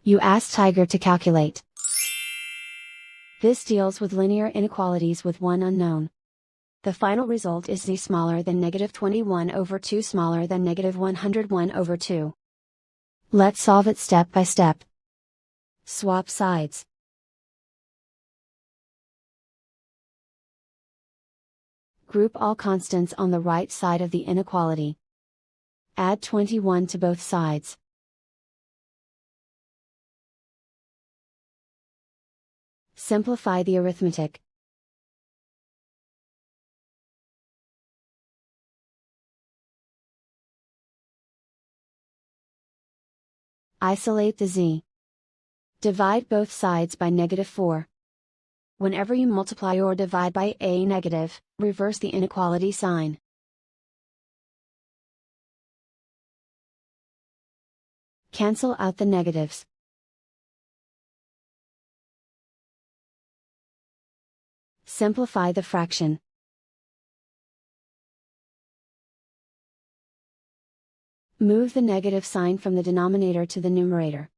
You ask Tiger to calculate. This deals with linear inequalities with one unknown. The final result is z smaller than -21/2 smaller than -101/2. Let's solve it step by step. Swap sides. Group all constants on the right side of the inequality. Add 21 to both sides. Simplify the arithmetic. Isolate the z. Divide both sides by -4. Whenever you multiply or divide by a negative, reverse the inequality sign. Cancel out the negatives. Simplify the fraction. Move the negative sign from the denominator to the numerator.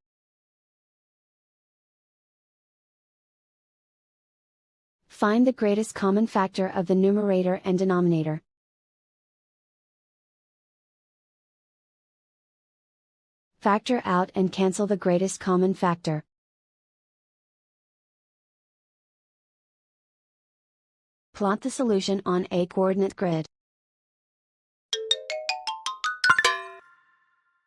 Find the greatest common factor of the numerator and denominator. Factor out and cancel the greatest common factor. Plot the solution on a coordinate grid.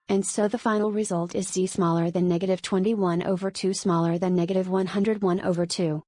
And so the final result is z smaller than -21/2 smaller than -101/2.